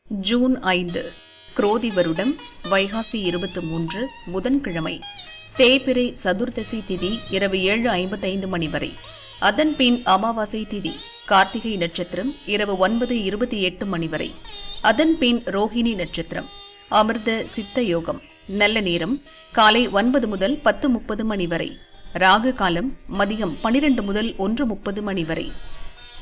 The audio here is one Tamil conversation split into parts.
ஜூன் 5 குரோதி வருடம் வைகாசி 23 புதன்கிழமை. தேய்பிறை சதுர்தசி திதி இரவு 7:55 மணி வரை. அதன்பின் அமாவாசை திதி கார்த்திகை நட்சத்திரம் இரவு 9:28 மணி வரை. அதன்பின் ரோஹிணி நட்சத்திரம். அமிர்த சித்த யோகம். நல்ல நேரம் காலை 9 முதல் 10:30 மணி வரை. ராகு காலம் மதியம் 12 முதல் 1:30 மணி வரை.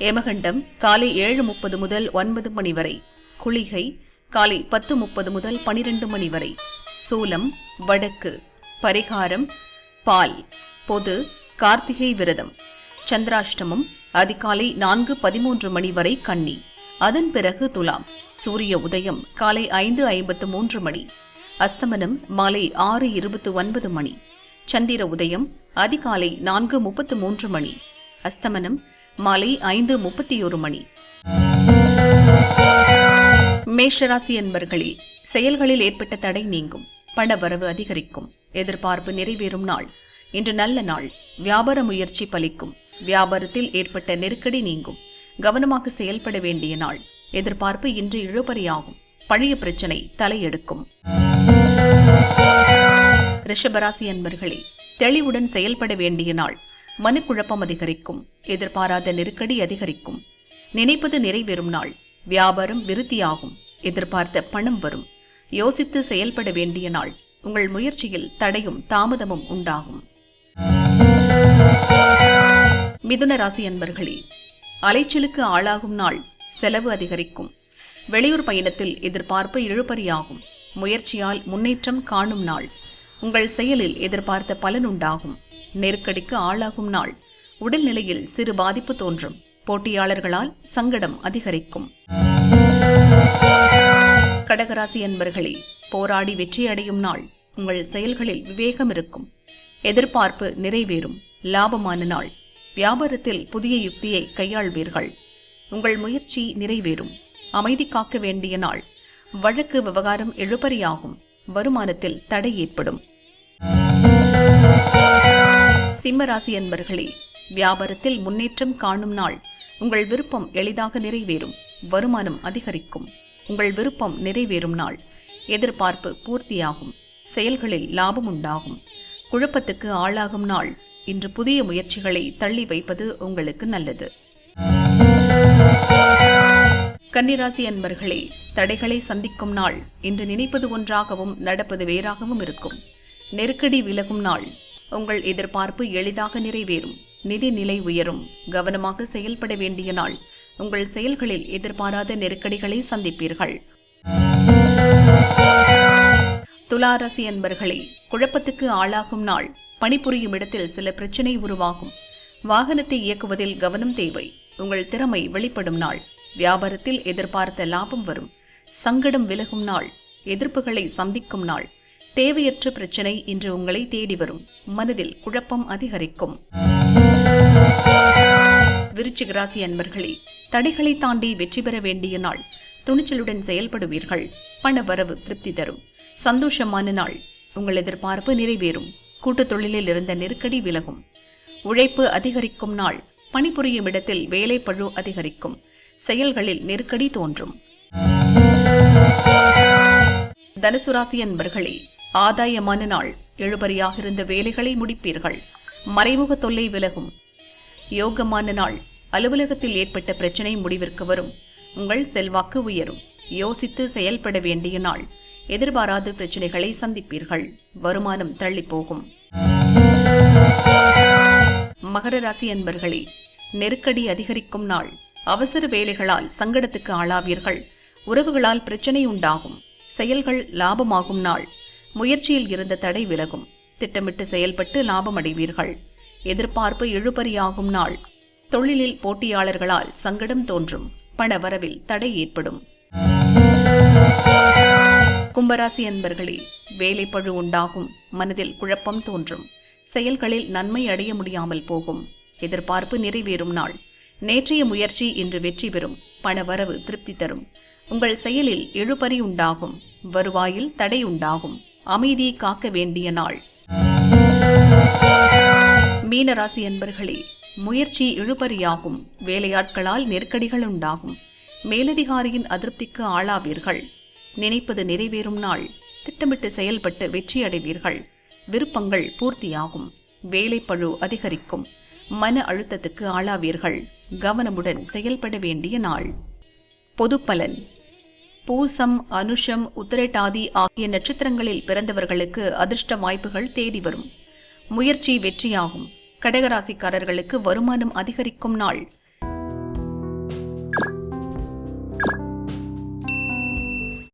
ஏமகண்டம் காலை 7:30 முதல் 9 மணி வரை. குளிகை காலை 10:30 முதல் 12 மணி வரை. சூலம் வடக்கு. பரிகாரம் பால். பொது கார்த்திகை விரதம். சந்திராஷ்டமம் அதிகாலை 4:13 மணி வரை கன்னி. அதன் பிறகு துலாம். சூரிய உதயம் காலை 5:53 மணி. அஸ்தமனம் மாலை 6:29 மணி. சந்திர உதயம் அதிகாலை 4:33 மணி. அஸ்தமனம் மாலை 5:31 மணி. மேஷராசி அன்பர்களே, செயல்களில் ஏற்பட்ட தடை நீங்கும். பண வரவு அதிகரிக்கும். எதிர்பார்ப்பு நிறைவேறும் நாள். இன்று நல்ல நாள். வியாபார முயற்சி பலிக்கும். வியாபாரத்தில் ஏற்பட்ட நெருக்கடி நீங்கும். கவனமாக செயல்பட வேண்டிய நாள். எதிர்பார்ப்பு இன்று இழுபறியாகும். பழைய பிரச்சனை தலையெடுக்கும். ரிஷபராசி அன்பர்களே, தெளிவுடன் செயல்பட வேண்டிய நாள். மனக்குழப்பம் அதிகரிக்கும். எதிர்பாராத நெருக்கடி அதிகரிக்கும். நினைப்பது நிறைவேறும் நாள். வியாபாரம் விருத்தியாகும். எதிர்பார்த்த பணம் வரும். யோசித்து செயல்பட வேண்டிய நாள். உங்கள் முயற்சியில் தடையும் தாமதமும் உண்டாகும். மிதுன ராசி அன்பர்களே, அலைச்சலுக்கு ஆளாகும் நாள். செலவு அதிகரிக்கும். வெளியூர் பயணத்தில் எதிர்பார்ப்பு இழுபறியாகும். முயற்சியால் முன்னேற்றம் காணும் நாள். உங்கள் செயலில் எதிர்பார்த்த பலன் உண்டாகும். நெருக்கடிக்கு ஆளாகும் நாள். உடல்நிலையில் சிறு பாதிப்பு தோன்றும். போட்டியாளர்களால் சங்கடம் அதிகரிக்கும். கடகராசி அன்பர்களே, போராடி வெற்றியடையும் நாள். உங்கள் செயல்களில் விவேகம் இருக்கும். எதிர்பார்ப்பு நிறைவேறும். லாபமான நாள். வியாபாரத்தில் புதிய யுக்தியை கையாள்வீர்கள். உங்கள் முயற்சி நிறைவேறும். அமைதி காக்க வேண்டிய நாள். வழக்கு விவகாரம் இழுபறியாகும். வருமானத்தில் தடை ஏற்படும். சிம்மராசி அன்பர்களே, வியாபாரத்தில் முன்னேற்றம் காணும் நாள். உங்கள் விருப்பம் எளிதாக நிறைவேறும். வருமானம் அதிகரிக்கும். உங்கள் விருப்பம் நிறைவேறும் நாள். எதிர்பார்ப்பு பூர்த்தியாகும். செயல்களில் லாபம் உண்டாகும். குழப்பத்துக்கு ஆளாகும் நாள். இன்று புதிய முயற்சிகளை தள்ளி வைப்பது உங்களுக்கு நல்லது. கன்னிராசி அன்பர்களே, தடைகளை சந்திக்கும் நாள். இன்று நினைப்பது ஒன்றாகவும் நடப்பது வேறாகவும் இருக்கும். நெருக்கடி விலகும் நாள். உங்கள் எதிர்பார்ப்பு எளிதாக நிறைவேறும். நிதி நிலை உயரும். கவனமாக செயல்பட வேண்டிய நாள். உங்கள் செயல்களில் எதிர்பாராத நெருக்கடிகளை சந்திப்பீர்கள். துளாராசி அன்பர்களே, குழப்பத்துக்கு ஆளாகும் நாள். பணிபுரியும் இடத்தில் சில பிரச்சனை உருவாகும். வாகனத்தை இயக்குவதில் கவனம் தேவை. உங்கள் திறமை வெளிப்படும் நாள். வியாபாரத்தில் எதிர்பார்த்த லாபம் வரும். சங்கடம் விலகும் நாள். எதிர்ப்புகளை சந்திக்கும் நாள். தேவையற்ற பிரச்சனை இன்று உங்களை தேடி வரும். மனதில் குழப்பம் அதிகரிக்கும். விருச்சிக ராசி அன்பர்களே, தடைகளை தாண்டி வெற்றி பெற வேண்டிய நாள். துணிச்சலுடன் செயல்படுவீர்கள். பண வரவு திருப்தி தரும். சந்தோஷமான நாள். உங்கள் எதிர்பார்ப்பு நிறைவேறும். கூட்டுத் தொழிலில் இருந்த நெருக்கடி விலகும். உழைப்பு அதிகரிக்கும் நாள். பணிபுரியும் இடத்தில் வேலை பழு அதிகரிக்கும். செயல்களில் நெருக்கடி தோன்றும். தனுசு ராசி அன்பர்களே, ஆதாயமான நாள். இழுபறியாக இருந்த வேலைகளை முடிப்பீர்கள். மறைமுக தொல்லை விலகும். யோகமான நாள். அலுவலகத்தில் ஏற்பட்ட பிரச்சனை முடிவிற்கு வரும். உங்கள் செல்வாக்கு உயரும். யோசித்து செயல்பட வேண்டிய நாள். எதிர்பாராத பிரச்சனைகளை சந்திப்பீர்கள். வருமானம் தள்ளி போகும். மகர ராசி அன்பர்களே, நெருக்கடி அதிகரிக்கும் நாள். அவசர வேலைகளால் சங்கடத்துக்கு ஆளாவீர்கள். உறவுகளால் பிரச்சனை உண்டாகும். செயல்கள் லாபமாகும் நாள். முயற்சியில் இருந்த தடை விலகும். திட்டமிட்டு செயல்பட்டு லாபம் அடைவீர்கள். எதிர்பார்ப்பு இழுபறியாகும் நாள். தொழிலில் போட்டியாளர்களால் சங்கடம் தோன்றும். பண வரவில் தடை ஏற்படும். கும்பராசி அன்பர்களே, வேலை பழு உண்டாகும். மனதில் குழப்பம் தோன்றும். செயல்களில் நன்மை அடைய முடியாமல் போகும். எதிர்பார்ப்பு நிறைவேறும் நாள். நேற்றைய முயற்சி இன்று வெற்றி பெறும். பண வரவு திருப்தி தரும். உங்கள் செயலில் இழுபறி உண்டாகும். வருவாயில் தடை உண்டாகும். அமைதி காக்க வேண்டிய நாள். மீனராசி அன்பர்களே, முயற்சி இழுபறியாகும். வேலையாட்களால் நெருக்கடிகள் உண்டாகும். மேலதிகாரியின் அதிருப்திக்கு ஆளாவீர்கள். நினைப்பது நிறைவேறும் நாள். திட்டமிட்டு செயல்பட்டு வெற்றியடைவீர்கள். விருப்பங்கள் பூர்த்தியாகும். வேலைப்பழு அதிகரிக்கும். மன அழுத்தத்துக்கு ஆளாவீர்கள். கவனமுடன் செயல்பட வேண்டிய நாள். பொதுப்பலன். பூசம், அனுஷம், உத்திரட்டாதி ஆகிய நட்சத்திரங்களில் பிறந்தவர்களுக்கு அதிர்ஷ்ட வாய்ப்புகள் தேடி வரும். முயற்சி வெற்றியாகும். கடகராசிக்காரர்களுக்கு வருமானம் அதிகரிக்கும் நாள்.